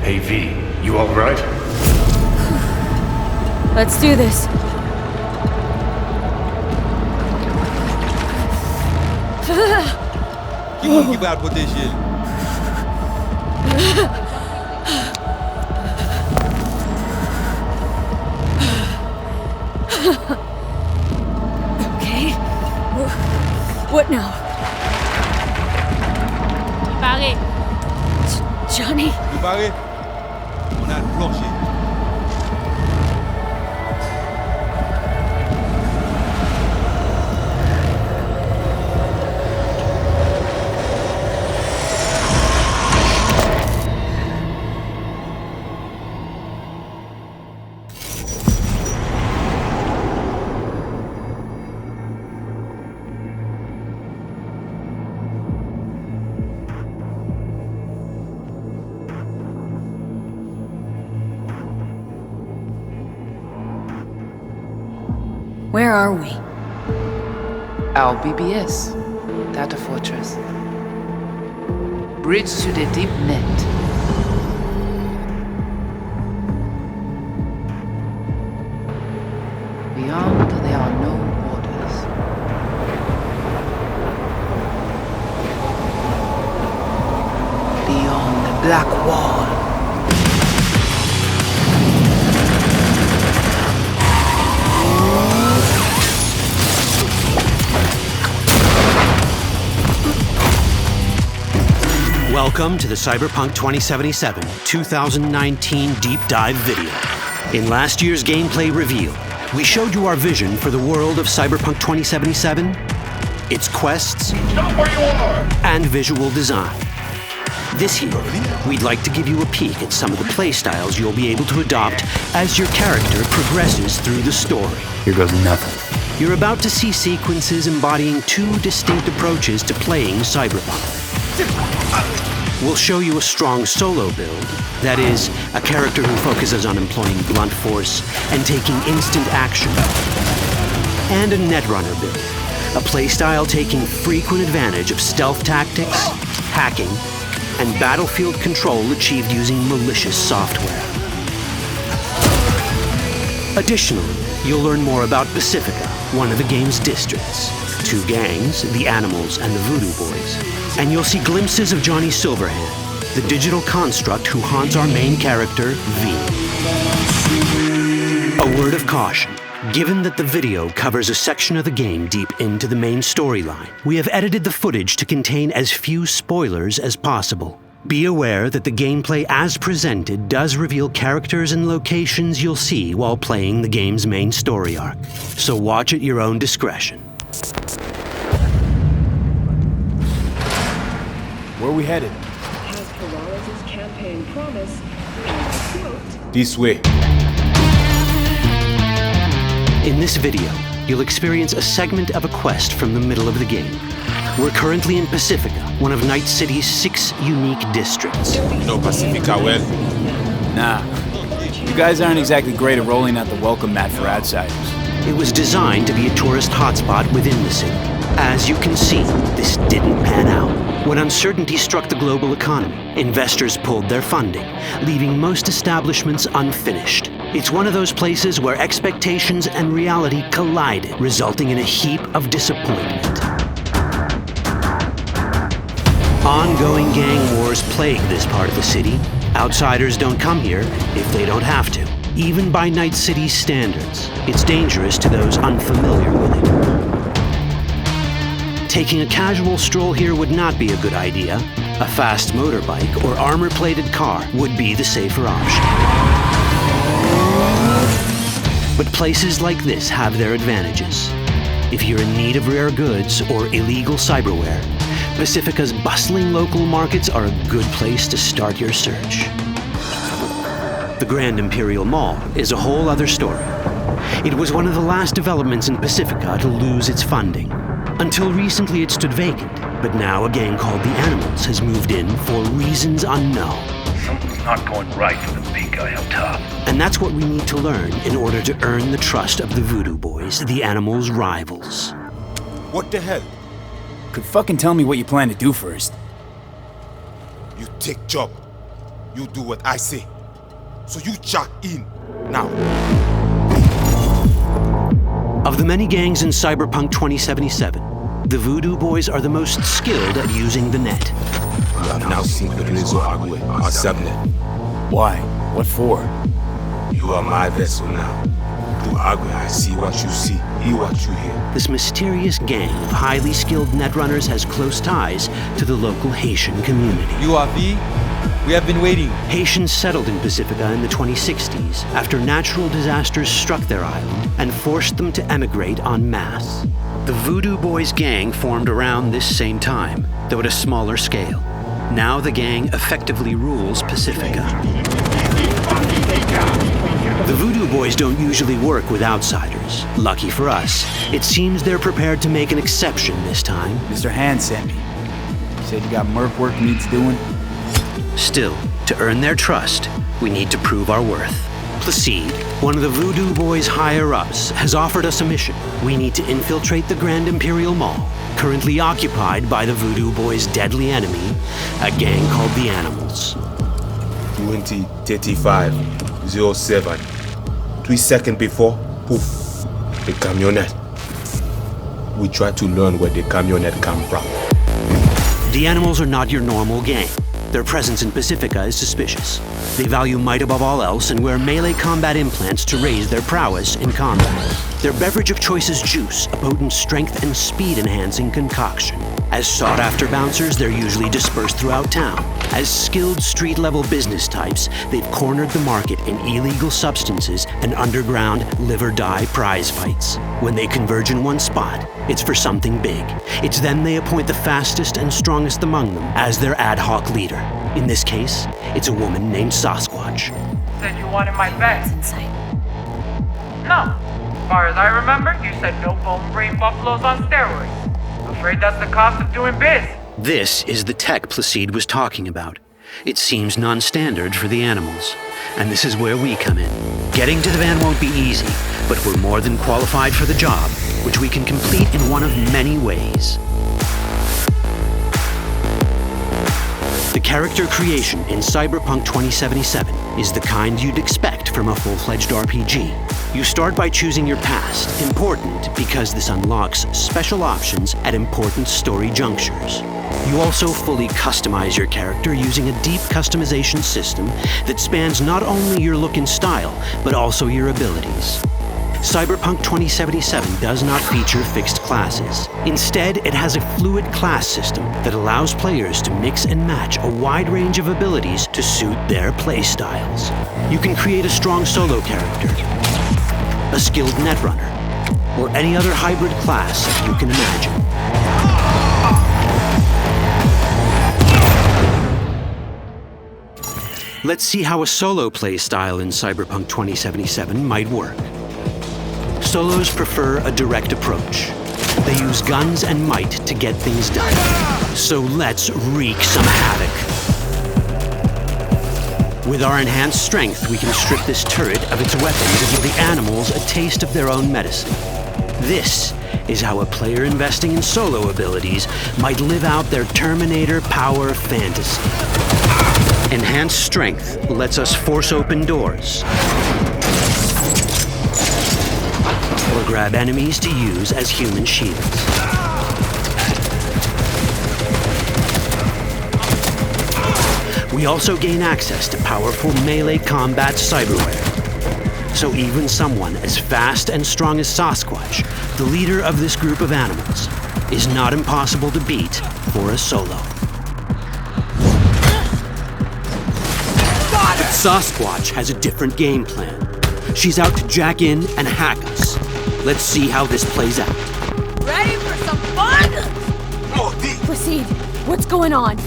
Hey V, you alright? Let's do this. Keep out with this shit. Okay. What now? Barré. Johnny? Préparé? On a le plancher. Where are we? Our BBS, Data Fortress. Bridge to the deep net. Beyond, there are no borders. Beyond the black wall. Welcome to the Cyberpunk 2077 2019 Deep Dive video. In last year's gameplay reveal, we showed you our vision for the world of Cyberpunk 2077, its quests, and visual design. This year, we'd like to give you a peek at some of the playstyles you'll be able to adopt as your character progresses through the story. Here goes nothing. You're about to see sequences embodying two distinct approaches to playing Cyberpunk. We'll show you a strong solo build, that is, a character who focuses on employing blunt force and taking instant action, and a netrunner build, a playstyle taking frequent advantage of stealth tactics, hacking, and battlefield control achieved using malicious software. Additionally, you'll learn more about Pacifica, one of the game's districts, two gangs, the Animals and the Voodoo Boys, and you'll see glimpses of Johnny Silverhand, the digital construct who haunts our main character, V. A word of caution. Given that the video covers a section of the game deep into the main storyline, we have edited the footage to contain as few spoilers as possible. Be aware that the gameplay as presented does reveal characters and locations you'll see while playing the game's main story arc, so watch at your own discretion. Where are we headed? As Perales' campaign promise, and quote, This way. In this video, you'll experience a segment of a quest from the middle of the game. We're currently in Pacifica, one of Night City's 6 unique districts. No Pacifica well. Nah. You guys aren't exactly great at rolling out the welcome mat for outsiders. It was designed to be a tourist hotspot within the city. As you can see, this didn't pan out. When uncertainty struck the global economy, investors pulled their funding, leaving most establishments unfinished. It's one of those places where expectations and reality collided, resulting in a heap of disappointment. Ongoing gang wars plague this part of the city. Outsiders don't come here if they don't have to. Even by Night City's standards, it's dangerous to those unfamiliar with it. Taking a casual stroll here would not be a good idea. A fast motorbike or armor-plated car would be the safer option. But places like this have their advantages. If you're in need of rare goods or illegal cyberware, Pacifica's bustling local markets are a good place to start your search. The Grand Imperial Mall is a whole other story. It was one of the last developments in Pacifica to lose its funding. Until recently it stood vacant, but now a gang called the Animals has moved in for reasons unknown. Something's not going right for the big guy up top. And that's what we need to learn in order to earn the trust of the Voodoo Boys, the Animals' rivals. What the hell? Could fucking tell me what you plan to do first. You take job. You do what I say. So you check in now. Of the many gangs in Cyberpunk 2077, the Voodoo Boys are the most skilled at using the net. You have now seen the Rezo Agwe, our subnet. Why? What for? You are my vessel now. Through Agwe, I see what you see, hear what you hear. This mysterious gang of highly skilled netrunners has close ties to the local Haitian community. You are V? We have been waiting. Haitians settled in Pacifica in the 2060s after natural disasters struck their island and forced them to emigrate en masse. The Voodoo Boys gang formed around this same time, though at a smaller scale. Now the gang effectively rules Pacifica. The Voodoo Boys don't usually work with outsiders. Lucky for us, it seems they're prepared to make an exception this time. Mr. Hand sent me. He said you got merc work needs doing. Still, to earn their trust, we need to prove our worth. Placide, one of the Voodoo Boys' higher-ups, has offered us a mission. We need to infiltrate the Grand Imperial Mall, currently occupied by the Voodoo Boys' deadly enemy, a gang called the Animals. 20:35:07. 3 seconds before, poof, the camionette. We try to learn where the camionette come from. The Animals are not your normal gang. Their presence in Pacifica is suspicious. They value might above all else and wear melee combat implants to raise their prowess in combat. Their beverage of choice is juice, a potent strength and speed-enhancing concoction. As sought-after bouncers, they're usually dispersed throughout town. As skilled street-level business types, they've cornered the market in illegal substances and underground live-or-die prize fights. When they converge in one spot, it's for something big. It's then they appoint the fastest and strongest among them as their ad hoc leader. In this case, it's a woman named Sasquatch. Said you wanted my bed. It's insane. No. As far as I remember, you said no bone brain buffaloes on steroids. Afraid that's the cost of doing biz. This is the tech Placide was talking about. It seems non-standard for the Animals. And this is where we come in. Getting to the van won't be easy, but we're more than qualified for the job, which we can complete in one of many ways. The character creation in Cyberpunk 2077 is the kind you'd expect from a full-fledged RPG. You start by choosing your past, important because this unlocks special options at important story junctures. You also fully customize your character using a deep customization system that spans not only your look and style, but also your abilities. Cyberpunk 2077 does not feature fixed classes. Instead, it has a fluid class system that allows players to mix and match a wide range of abilities to suit their playstyles. You can create a strong solo character, a skilled netrunner, or any other hybrid class you can imagine. Let's see how a solo playstyle in Cyberpunk 2077 might work. Solos prefer a direct approach. They use guns and might to get things done. So let's wreak some havoc. With our enhanced strength, we can strip this turret of its weapon to give the Animals a taste of their own medicine. This is how a player investing in solo abilities might live out their Terminator power fantasy. Enhanced strength lets us force open doors, or grab enemies to use as human shields. We also gain access to powerful melee combat cyberware. So even someone as fast and strong as Sasquatch, the leader of this group of animals, is not impossible to beat for a solo. But Sasquatch has a different game plan. She's out to jack in and hack us. Let's see how this plays out. Ready for some fun? Proceed. What's going on?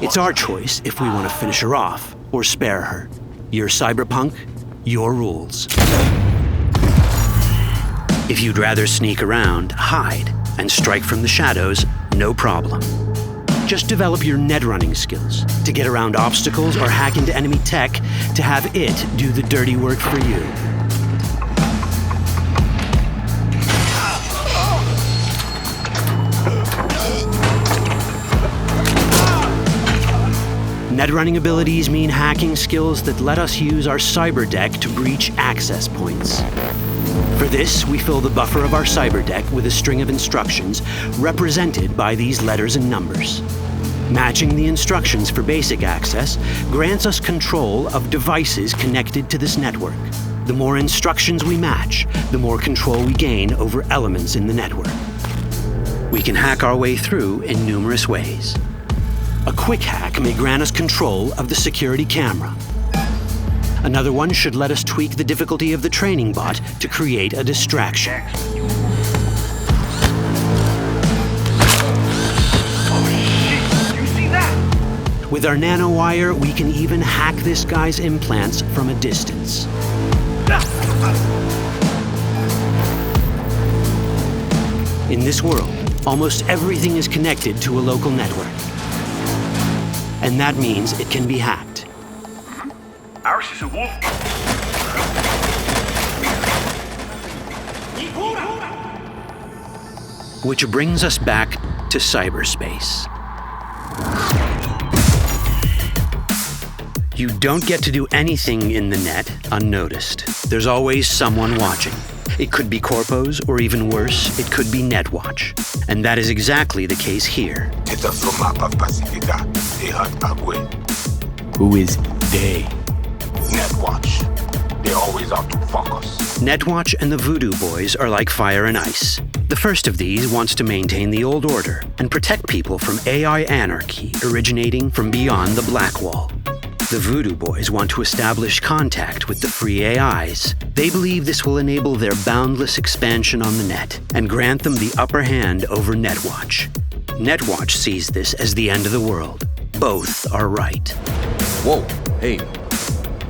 It's our choice if we want to finish her off or spare her. You're Cyberpunk, your rules. If you'd rather sneak around, hide, and strike from the shadows, no problem. Just develop your net running skills to get around obstacles or hack into enemy tech to have it do the dirty work for you. Net running abilities mean hacking skills that let us use our cyber deck to breach access points. For this, we fill the buffer of our cyber deck with a string of instructions represented by these letters and numbers. Matching the instructions for basic access grants us control of devices connected to this network. The more instructions we match, the more control we gain over elements in the network. We can hack our way through in numerous ways. A quick hack may grant us control of the security camera. Another one should let us tweak the difficulty of the training bot to create a distraction. With our nanowire, we can even hack this guy's implants from a distance. In this world, almost everything is connected to a local network. And that means it can be hacked. Ours is a wolf. Which brings us back to cyberspace. You don't get to do anything in the net unnoticed. There's always someone watching. It could be corpos, or even worse, it could be Netwatch. And that is exactly the case here. Who is they? Netwatch. They always out to fuck us. Netwatch and the Voodoo Boys are like fire and ice. The first of these wants to maintain the old order and protect people from AI anarchy originating from beyond the Black Wall. The Voodoo Boys want to establish contact with the free AIs. They believe this will enable their boundless expansion on the net and grant them the upper hand over Netwatch. Netwatch sees this as the end of the world. Both are right. Whoa, hey,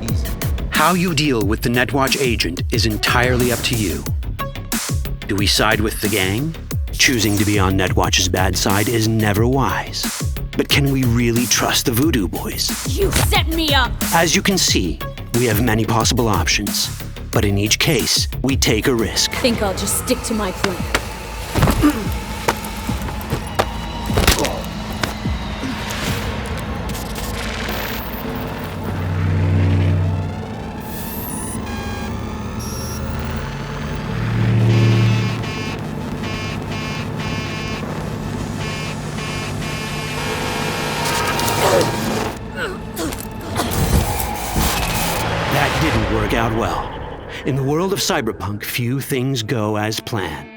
easy. How you deal with the Netwatch agent is entirely up to you. Do we side with the gang? Choosing to be on Netwatch's bad side is never wise. But can we really trust the Voodoo Boys? You set me up! As you can see, we have many possible options. But in each case, we take a risk. Think I'll just stick to my plan. Out well. In the world of Cyberpunk, few things go as planned.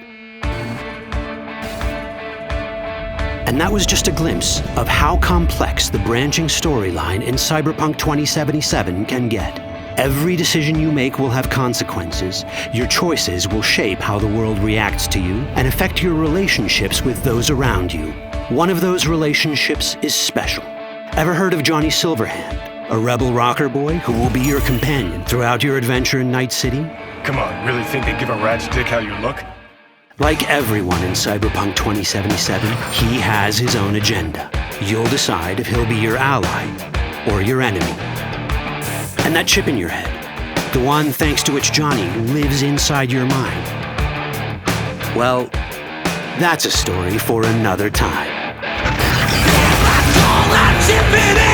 And that was just a glimpse of how complex the branching storyline in Cyberpunk 2077 can get. Every decision you make will have consequences. Your choices will shape how the world reacts to you and affect your relationships with those around you. One of those relationships is special. Ever heard of Johnny Silverhand? A rebel rocker boy who will be your companion throughout your adventure in Night City? Come on, really think they give a rat's dick how you look? Like everyone in Cyberpunk 2077, he has his own agenda. You'll decide if he'll be your ally or your enemy. And that chip in your head, the one thanks to which Johnny lives inside your mind, well, that's a story for another time. All that chip in it!